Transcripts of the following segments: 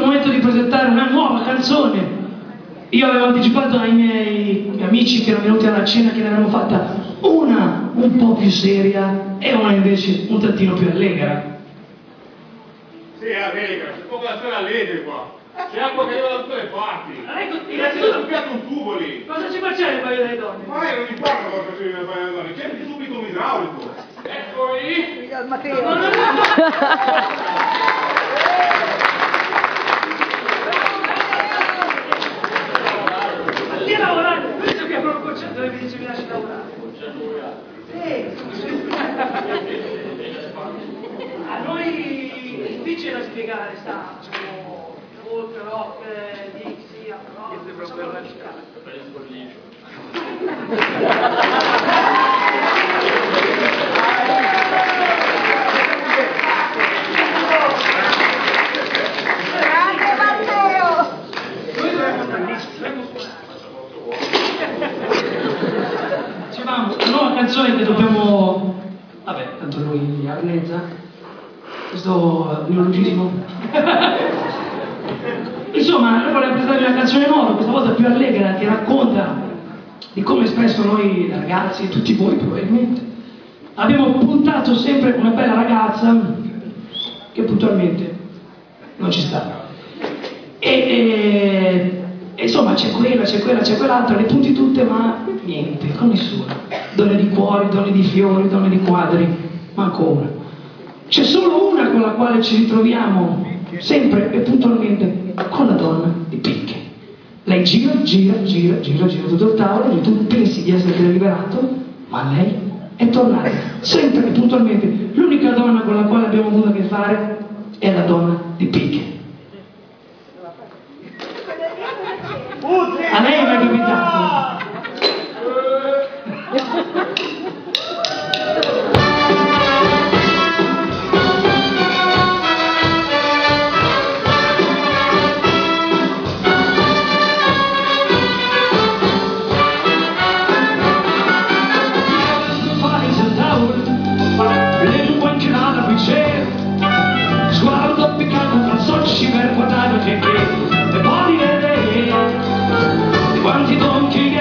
il momento di presentare una nuova canzone. Io avevo anticipato ai miei amici che erano venuti alla cena che ne avremmo fatta una un po' più seria e una invece un tantino più allegra. Sì, allegra, c'è poco da stare allegri qua. C'è acqua che arriva da tutte le parti. Innanzitutto ho piato un tubo lì. Cosa ci faceva il bagno delle donne? Ma non importa cosa facevi nel bagno delle donne, cerchi subito un idraulico. Eccoli! Andiamo a lavorare, questo che è proprio il concetto che mi dice mi lasci lavorare. A noi difficile da spiegare sta folk, rock, dixie, rock, per la città. Dicevamo, una nuova canzone che dobbiamo... Vabbè, tanto lui arnezza. Questo neologismo. Insomma, noi vogliamo presentarvi una canzone nuova, questa volta più allegra, che racconta di come spesso noi ragazzi, e tutti voi probabilmente, abbiamo puntato sempre una bella ragazza che puntualmente non ci sta. E insomma c'è quella, c'è quell'altra, le punti tutte ma niente, con nessuna. Donne di cuori, donne di fiori, donne di quadri, manco una. C'è solo una con la quale ci ritroviamo sempre e puntualmente, con la donna di picche. Lei gira tutto il tavolo e tu pensi di esserti liberato, ma lei è tornata sempre e puntualmente. L'unica donna con la quale abbiamo avuto a che fare è la donna di picche. A lei è mai capitato? Sguardo piccato, calzocci per guardare che e poi vedere quanti donchi che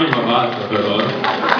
ma basta però.